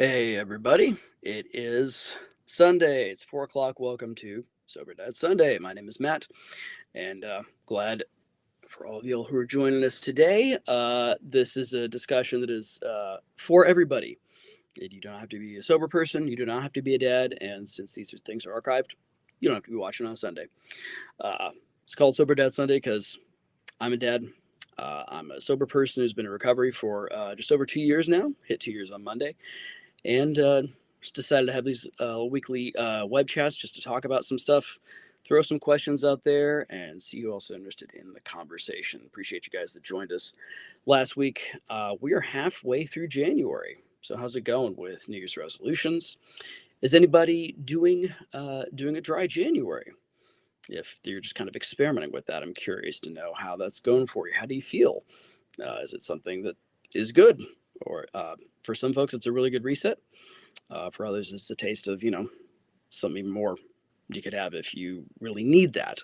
Hey, everybody. It is Sunday. It's 4 o'clock. Welcome to Sober Dad Sunday. My name is Matt, and glad for all of y'all who are joining us today. This is a discussion that is for everybody. You don't have to be a sober person, you do not have to be a dad, and since these things are archived, you don't have to be watching on Sunday. Uh, it's called Sober Dad Sunday because I'm a dad. I'm a sober person who's been in recovery for just over 2 years now, hit 2 years on Monday. And just decided to have these weekly web chats just to talk about some stuff, throw some questions out there, and see you also interested in the conversation. Appreciate you guys that joined us last week. We are halfway through January. So how's it going with New Year's resolutions? Is anybody doing a dry January? If you're just kind of experimenting with that, I'm curious to know how that's going for you. How do you feel? Is it something that is good, or for some folks, it's a really good reset? For others, it's a taste of something more you could have if you really need that.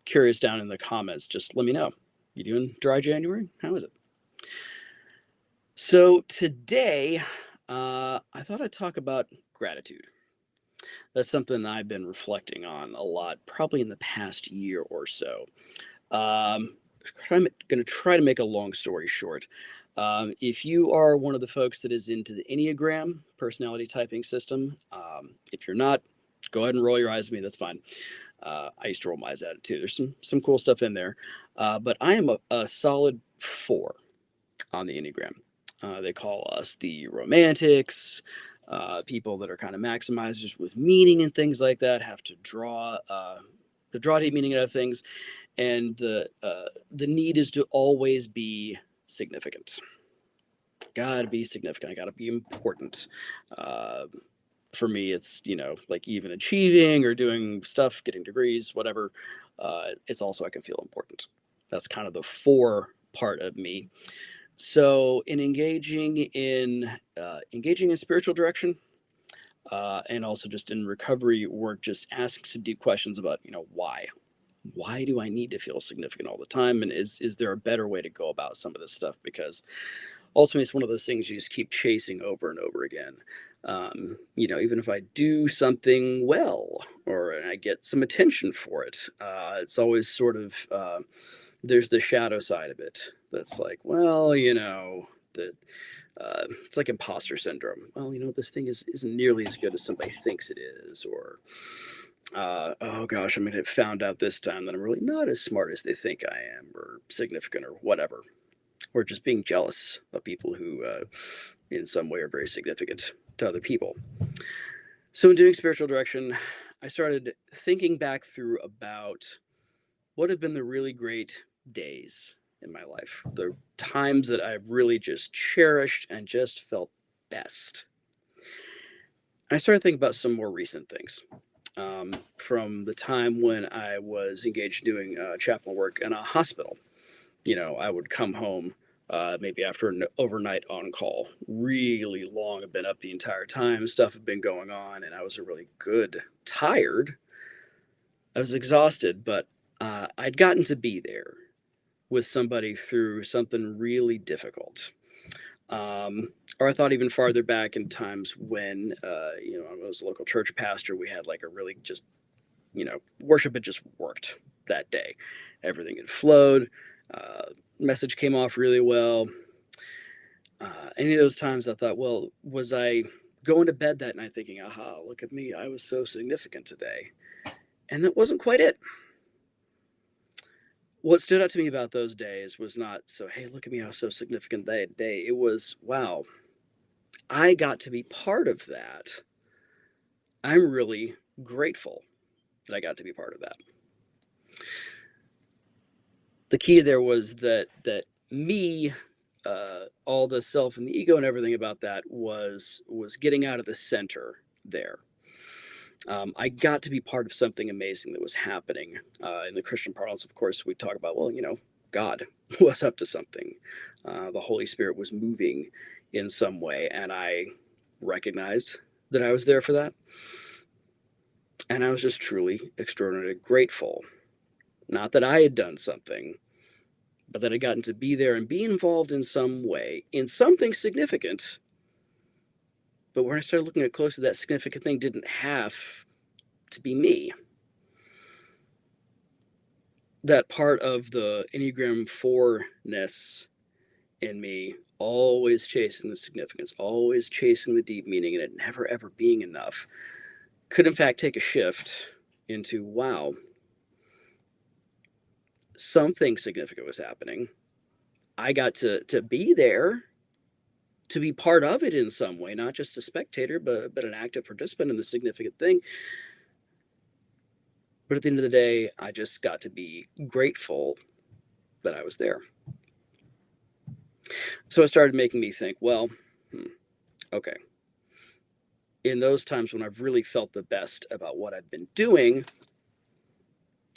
Curious down in the comments. Just let me know. You doing dry January? How is it? So today, I thought I'd talk about gratitude. That's something I've been reflecting on a lot, probably in the past year or so. I'm going to try to make a long story short. If you are one of the folks that is into the Enneagram personality typing system, if you're not, go ahead and roll your eyes at me. That's fine. I used to roll my eyes at it too. There's some cool stuff in there, but I am a solid 4 on the Enneagram. They call us the romantics. People that are kind of maximizers with meaning and things like that have to draw deep meaning out of things, and the need is to always be significant. Gotta be significant. I gotta be important. Uh, for me, it's like even achieving or doing stuff, getting degrees, whatever. It's also I can feel important. That's kind of the 4 part of me. So in engaging in spiritual direction, and also just in recovery work, just ask some deep questions about why do I need to feel significant all the time, and is there a better way to go about some of this stuff? Because ultimately, it's one of those things you just keep chasing over and over again. Even if I do something well or I get some attention for it, it's always sort of there's the shadow side of it that's like, well, that it's like imposter syndrome. Well, this thing isn't nearly as good as somebody thinks it is, or oh gosh, I'm gonna have found out this time that I'm really not as smart as they think I am, or significant, or whatever, or just being jealous of people who, in some way, are very significant to other people. So, in doing spiritual direction, I started thinking back through about what have been the really great days in my life, the times that I've really just cherished and just felt best. And I started thinking about some more recent things. From the time when I was engaged doing chaplain work in a hospital. I would come home maybe after an overnight on call, really long. I've been up the entire time. Stuff had been going on, and I was really tired. I was exhausted, but I'd gotten to be there with somebody through something really difficult. Or I thought even farther back in times when, I was a local church pastor. We had like a really just, worship had just worked that day. Everything had flowed. Message came off really well. Any of those times I thought, well, was I going to bed that night thinking, aha, look at me, I was so significant today? And that wasn't quite it. What stood out to me about those days was not, so, hey, look at me, I was so significant that day. It was, wow, I got to be part of that. I'm really grateful that I got to be part of that. The key there was that me, all the self and the ego and everything about that was getting out of the center there. I got to be part of something amazing that was happening. In the Christian parlance, of course, we talk about, well, God was up to something. The Holy Spirit was moving in some way, and I recognized that I was there for that. And I was just truly extraordinarily grateful. Not that I had done something, but that I'd gotten to be there and be involved in some way, in something significant But when I started looking at closely, that significant thing didn't have to be me. That part of the Enneagram 4-ness in me, always chasing the significance, always chasing the deep meaning, and it never ever being enough, could in fact take a shift into, wow, something significant was happening. I got to be there, to be part of it in some way, not just a spectator, but an active participant in the significant thing. But at the end of the day, I just got to be grateful that I was there. So it started making me think, well, okay. In those times when I've really felt the best about what I've been doing,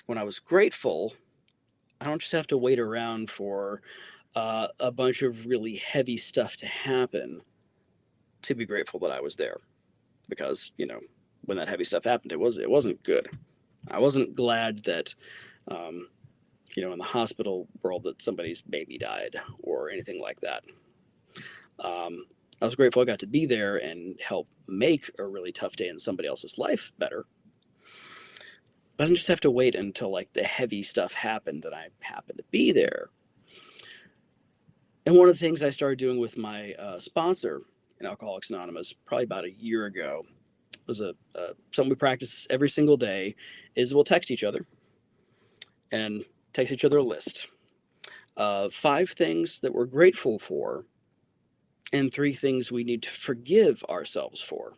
when I was grateful, I don't just have to wait around for a bunch of really heavy stuff to happen to be grateful that I was there. Because, when that heavy stuff happened, it wasn't good. I wasn't glad that, in the hospital world, that somebody's baby died or anything like that. I was grateful I got to be there and help make a really tough day in somebody else's life better. But I didn't just have to wait until like the heavy stuff happened that I happened to be there. And one of the things I started doing with my sponsor in Alcoholics Anonymous probably about a year ago was something we practice every single day is we'll text each other and text each other a list of 5 things that we're grateful for and 3 things we need to forgive ourselves for.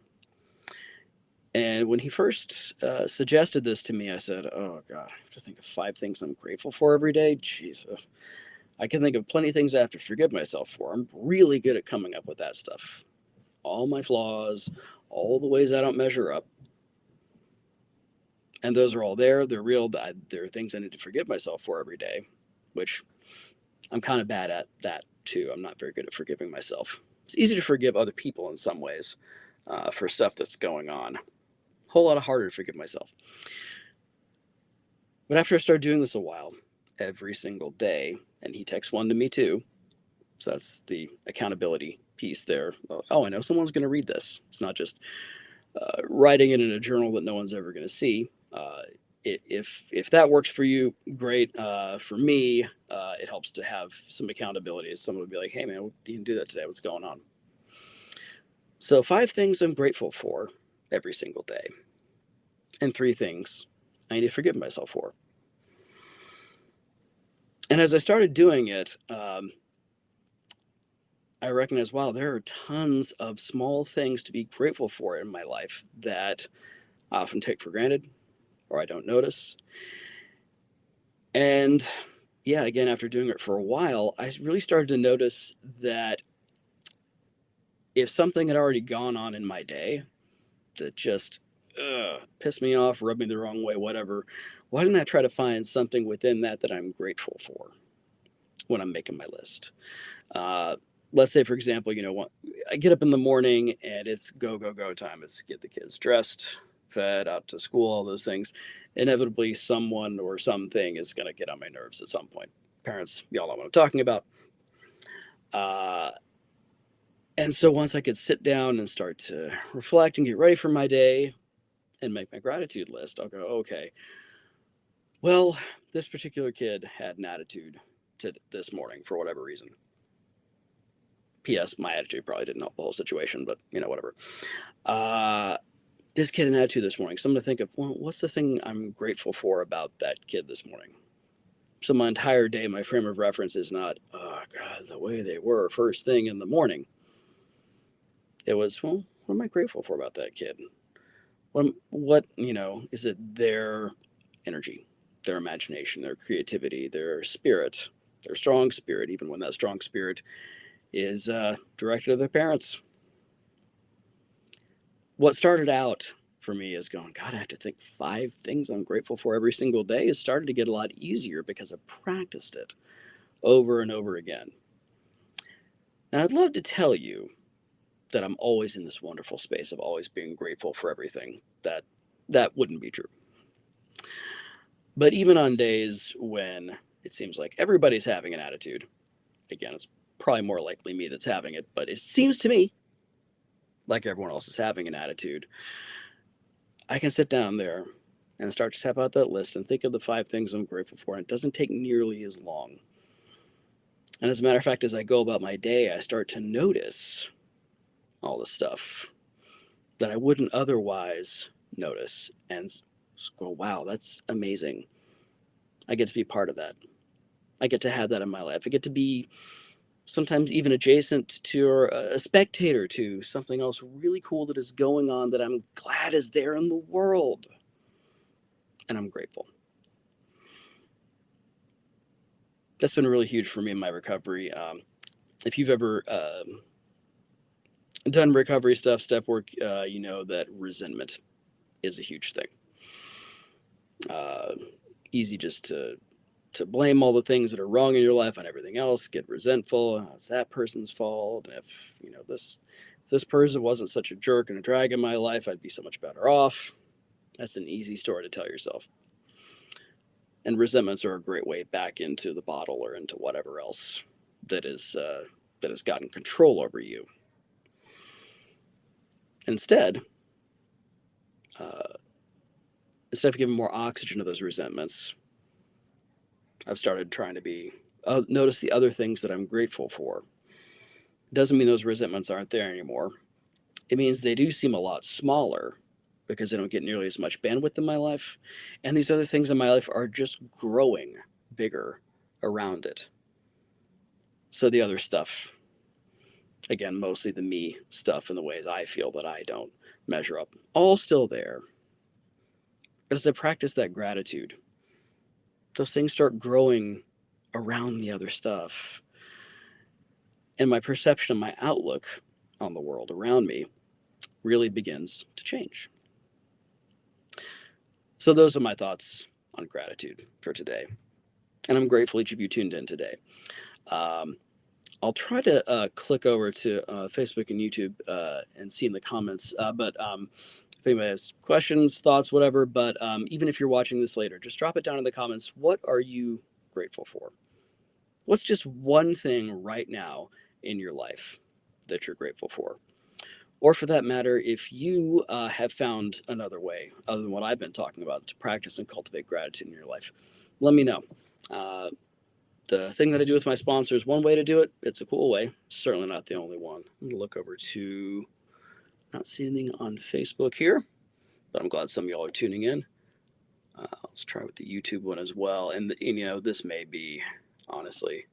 And when he first suggested this to me, I said, oh God, I have to think of 5 things I'm grateful for every day. Jeez, I can think of plenty of things I have to forgive myself for. I'm really good at coming up with that stuff. All my flaws, all the ways I don't measure up. And those are all there. They're real. There are things I need to forgive myself for every day, which I'm kind of bad at that too. I'm not very good at forgiving myself. It's easy to forgive other people in some ways for stuff that's going on. A whole lot harder to forgive myself. But after I started doing this a while, every single day, and he texts one to me too, so that's the accountability piece there. Oh, I know someone's going to read this. It's not just writing it in a journal that no one's ever going to see. If that works for you, great. For me, it helps to have some accountability. Someone would be like, hey man, you didn't do that today. What's going on? So 5 things I'm grateful for every single day. And 3 things I need to forgive myself for. And as I started doing it, I recognized, wow, there are tons of small things to be grateful for in my life that I often take for granted or I don't notice. And yeah, again, after doing it for a while, I really started to notice that if something had already gone on in my day that just pissed me off, rubbed me the wrong way, whatever, why didn't I try to find something within that I'm grateful for when I'm making my list? Let's say, for example, I get up in the morning and it's go time. It's get the kids dressed, fed, out to school, all those things. Inevitably, someone or something is going to get on my nerves at some point. Parents, y'all know what I'm talking about. And so once I could sit down and start to reflect and get ready for my day and make my gratitude list, I'll go, okay, well, this particular kid had an attitude this morning for whatever reason. P.S. My attitude probably didn't help the whole situation, but whatever. This kid had an attitude this morning. So I'm going to think of, well, what's the thing I'm grateful for about that kid this morning? So my entire day, my frame of reference is not, oh God, the way they were first thing in the morning. It was, well, what am I grateful for about that kid? What is it their energy, their imagination, their creativity, their spirit, their strong spirit, even when that strong spirit is directed at their parents. What started out for me as going, God, I have to think 5 things I'm grateful for every single day, has started to get a lot easier because I practiced it over and over again. Now, I'd love to tell you that I'm always in this wonderful space of always being grateful for everything. That wouldn't be true. But even on days when it seems like everybody's having an attitude, again, it's probably more likely me that's having it, but it seems to me like everyone else is having an attitude, I can sit down there and start to tap out that list and think of the 5 things I'm grateful for. And it doesn't take nearly as long. And as a matter of fact, as I go about my day, I start to notice all the stuff that I wouldn't otherwise notice and go, wow, that's amazing. I get to be part of that. I get to have that in my life. I get to be sometimes even adjacent to or a spectator to something else really cool that is going on that I'm glad is there in the world. And I'm grateful. That's been really huge for me in my recovery. If you've ever done recovery stuff, step work, you know that resentment is a huge thing. Easy just to blame all the things that are wrong in your life on everything else, get resentful. It's that person's fault. And if this person wasn't such a jerk and a drag in my life, I'd be so much better off. That's an easy story to tell yourself. And resentments are a great way back into the bottle or into whatever else that has gotten control over you. Instead of giving more oxygen to those resentments, I've started trying to notice the other things that I'm grateful for. Doesn't mean those resentments aren't there anymore. It means they do seem a lot smaller because they don't get nearly as much bandwidth in my life. And these other things in my life are just growing bigger around it. So the other stuff, again, mostly the me stuff and the ways I feel that I don't measure up, all still there. As I practice that gratitude, those things start growing around the other stuff. And my perception and my outlook on the world around me really begins to change. So those are my thoughts on gratitude for today. And I'm grateful each of you tuned in today. I'll try to click over to Facebook and YouTube and see in the comments. But if anybody has questions, thoughts, whatever, but even if you're watching this later, just drop it down in the comments. What are you grateful for? What's just one thing right now in your life that you're grateful for? Or for that matter, if you have found another way other than what I've been talking about to practice and cultivate gratitude in your life, let me know. The thing that I do with my sponsor is one way to do it. It's a cool way. Certainly not the only one. I'm going to look over to, not see anything on Facebook here, but I'm glad some of y'all are tuning in. Let's try with the YouTube one as well. And this may be, honestly,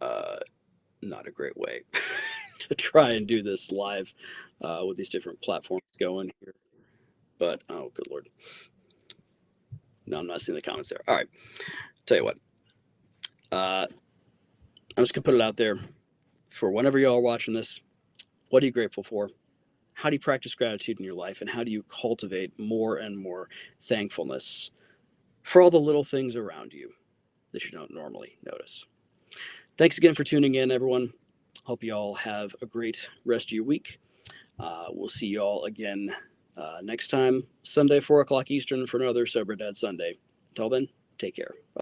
not a great way to try and do this live with these different platforms going here. But, oh, good Lord. No, I'm not seeing the comments there. All right. Tell you what. I'm just going to put it out there for whenever y'all are watching this. What are you grateful for? How do you practice gratitude in your life? And how do you cultivate more and more thankfulness for all the little things around you that you don't normally notice? Thanks again for tuning in, everyone. Hope you all have a great rest of your week. We'll see you all again next time, Sunday, 4 o'clock Eastern, for another Sober Dad Sunday. Until then, take care. Bye.